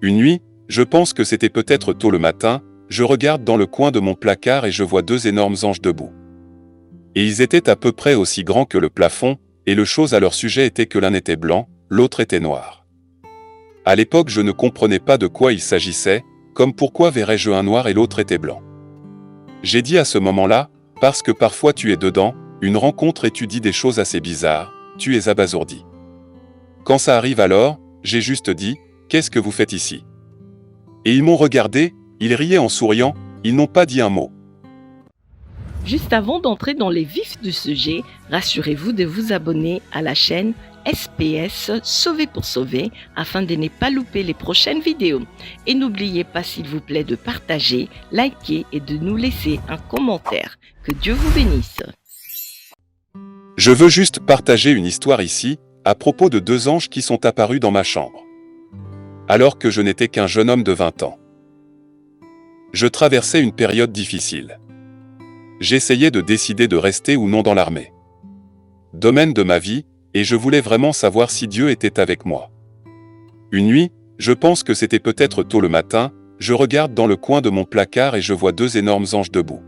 Une nuit, je pense que c'était peut-être tôt le matin, je regarde dans le coin de mon placard et je vois deux énormes anges debout. Et ils étaient à peu près aussi grands que le plafond, et le chose à leur sujet était que l'un était blanc, l'autre était noir. À l'époque, je ne comprenais pas de quoi il s'agissait, comme pourquoi verrais-je un noir et l'autre était blanc. J'ai dit à ce moment-là, parce que parfois tu es dedans, une rencontre et tu dis des choses assez bizarres, tu es abasourdi. Quand ça arrive alors, j'ai juste dit, qu'est-ce que vous faites ici? Et ils m'ont regardé, ils riaient en souriant, ils n'ont pas dit un mot. Juste avant d'entrer dans les vifs du sujet, rassurez-vous de vous abonner à la chaîne SPS Sauver pour Sauver afin de ne pas louper les prochaines vidéos. Et n'oubliez pas s'il vous plaît de partager, liker et de nous laisser un commentaire. Que Dieu vous bénisse. Je veux juste partager une histoire ici, à propos de deux anges qui sont apparus dans ma chambre. Alors que je n'étais qu'un jeune homme de 20 ans. Je traversais une période difficile. J'essayais de décider de rester ou non dans l'armée. Domaine de ma vie, et je voulais vraiment savoir si Dieu était avec moi. Une nuit, je pense que c'était peut-être tôt le matin, je regarde dans le coin de mon placard et je vois deux énormes anges debout.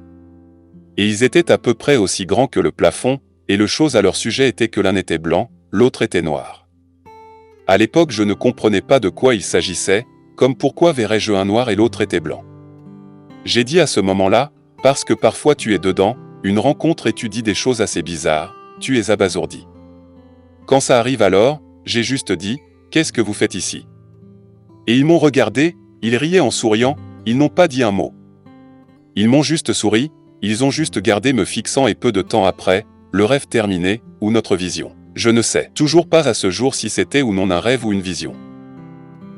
Et ils étaient à peu près aussi grands que le plafond, et le chose à leur sujet était que l'un était blanc, l'autre était noir. À l'époque, je ne comprenais pas de quoi il s'agissait, comme pourquoi verrais-je un noir et l'autre était blanc. J'ai dit à ce moment-là, parce que parfois tu es dedans, une rencontre et tu dis des choses assez bizarres, tu es abasourdi. Quand ça arrive alors, j'ai juste dit, qu'est-ce que vous faites ici? Et ils m'ont regardé, ils riaient en souriant, ils n'ont pas dit un mot. Ils m'ont juste souri, ils ont juste gardé me fixant et peu de temps après, le rêve terminé, ou notre vision. Je ne sais toujours pas à ce jour si c'était ou non un rêve ou une vision.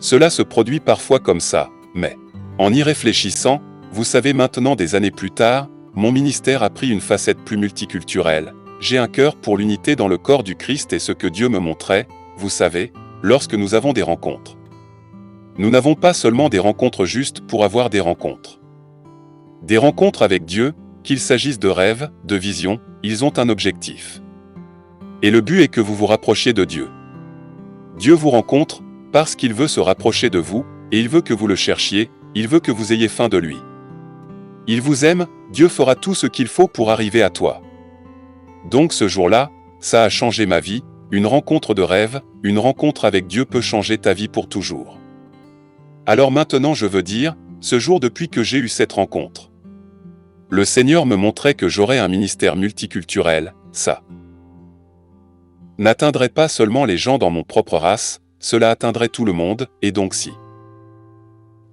Cela se produit parfois comme ça, mais, en y réfléchissant, vous savez maintenant des années plus tard, mon ministère a pris une facette plus multiculturelle. J'ai un cœur pour l'unité dans le corps du Christ et ce que Dieu me montrait, vous savez, lorsque nous avons des rencontres. Nous n'avons pas seulement des rencontres justes pour avoir des rencontres. Des rencontres avec Dieu, qu'il s'agisse de rêves, de visions, ils ont un objectif. Et le but est que vous vous rapprochiez de Dieu. Dieu vous rencontre, parce qu'il veut se rapprocher de vous, et il veut que vous le cherchiez, il veut que vous ayez faim de lui. Il vous aime, Dieu fera tout ce qu'il faut pour arriver à toi. Donc ce jour-là, ça a changé ma vie, une rencontre de rêve, une rencontre avec Dieu peut changer ta vie pour toujours. Alors maintenant je veux dire, ce jour depuis que j'ai eu cette rencontre. Le Seigneur me montrait que j'aurais un ministère multiculturel, ça n'atteindrait pas seulement les gens dans mon propre race, cela atteindrait tout le monde, et donc si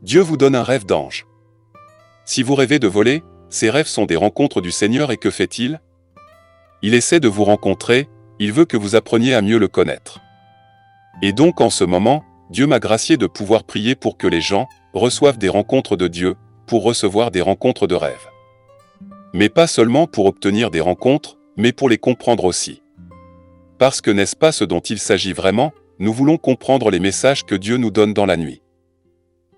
Dieu vous donne un rêve d'ange. Si vous rêvez de voler, ces rêves sont des rencontres du Seigneur et que fait-il? Il essaie de vous rencontrer, il veut que vous appreniez à mieux le connaître. Et donc en ce moment, Dieu m'a gracié de pouvoir prier pour que les gens reçoivent des rencontres de Dieu, pour recevoir des rencontres de rêve. Mais pas seulement pour obtenir des rencontres, mais pour les comprendre aussi. Parce que n'est-ce pas ce dont il s'agit vraiment, nous voulons comprendre les messages que Dieu nous donne dans la nuit.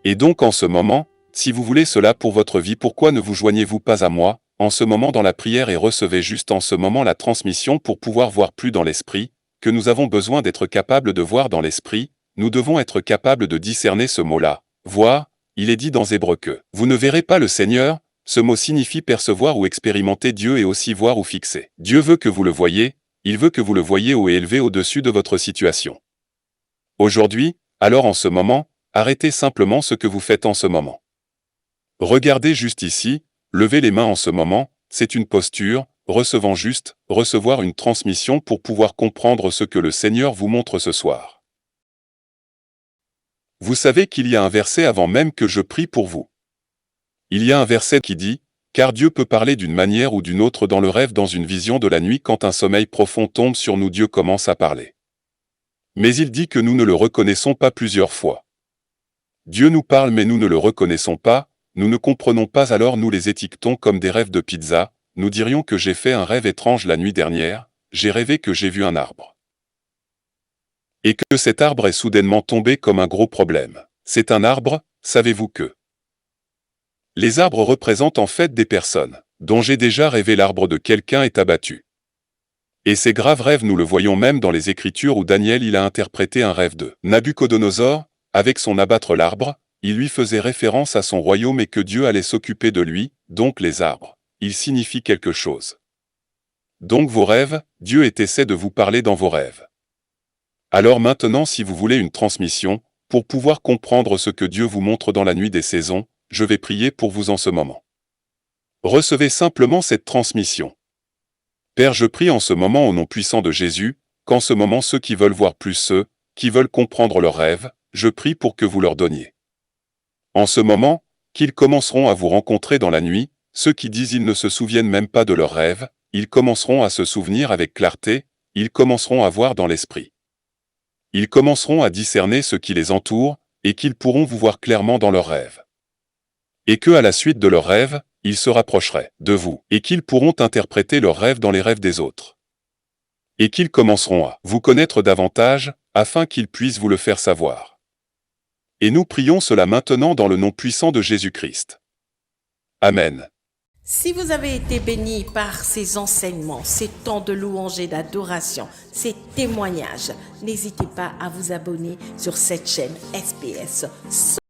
Et donc en ce moment, si vous voulez cela pour votre vie, pourquoi ne vous joignez-vous pas à moi, en ce moment dans la prière et recevez juste en ce moment la transmission pour pouvoir voir plus dans l'esprit, que nous avons besoin d'être capables de voir dans l'esprit, nous devons être capables de discerner ce mot-là. Voir, il est dit dans Hébreux que « Vous ne verrez pas le Seigneur », ce mot signifie percevoir ou expérimenter Dieu et aussi voir ou fixer. Dieu veut que vous le voyiez, il veut que vous le voyiez haut et élevé au-dessus de votre situation. Aujourd'hui, alors en ce moment, arrêtez simplement ce que vous faites en ce moment. Regardez juste ici, levez les mains en ce moment, c'est une posture, recevant juste, recevoir une transmission pour pouvoir comprendre ce que le Seigneur vous montre ce soir. Vous savez qu'il y a un verset avant même que je prie pour vous. Il y a un verset qui dit, « Car Dieu peut parler d'une manière ou d'une autre dans le rêve, dans une vision de la nuit, quand un sommeil profond tombe sur nous, Dieu commence à parler. » Mais il dit que nous ne le reconnaissons pas plusieurs fois. Dieu nous parle mais nous ne le reconnaissons pas, nous ne comprenons pas, alors nous les étiquetons comme des rêves de pizza, nous dirions que j'ai fait un rêve étrange la nuit dernière, j'ai rêvé que j'ai vu un arbre. Et que cet arbre est soudainement tombé comme un gros problème. C'est un arbre, savez-vous que les arbres représentent en fait des personnes, dont j'ai déjà rêvé. L'arbre de quelqu'un est abattu. Et ces graves rêves nous le voyons même dans les Écritures où Daniel il a interprété un rêve de Nabuchodonosor, avec son abattre l'arbre, il lui faisait référence à son royaume et que Dieu allait s'occuper de lui, donc les arbres. Il signifie quelque chose. Donc vos rêves, Dieu essaie de vous parler dans vos rêves. Alors maintenant si vous voulez une transmission, pour pouvoir comprendre ce que Dieu vous montre dans la nuit des saisons, je vais prier pour vous en ce moment. Recevez simplement cette transmission. Père, je prie en ce moment au nom puissant de Jésus, qu'en ce moment ceux qui veulent voir plus ceux, qui veulent comprendre leurs rêves, je prie pour que vous leur donniez. En ce moment, qu'ils commenceront à vous rencontrer dans la nuit, ceux qui disent ils ne se souviennent même pas de leurs rêves, ils commenceront à se souvenir avec clarté, ils commenceront à voir dans l'esprit. Ils commenceront à discerner ce qui les entoure, et qu'ils pourront vous voir clairement dans leurs rêves. Et que à la suite de leurs rêves, ils se rapprocheraient de vous, et qu'ils pourront interpréter leurs rêves dans les rêves des autres. Et qu'ils commenceront à vous connaître davantage, afin qu'ils puissent vous le faire savoir. Et nous prions cela maintenant dans le nom puissant de Jésus-Christ. Amen. Si vous avez été béni par ces enseignements, ces temps de louange et d'adoration, ces témoignages, n'hésitez pas à vous abonner sur cette chaîne SPS.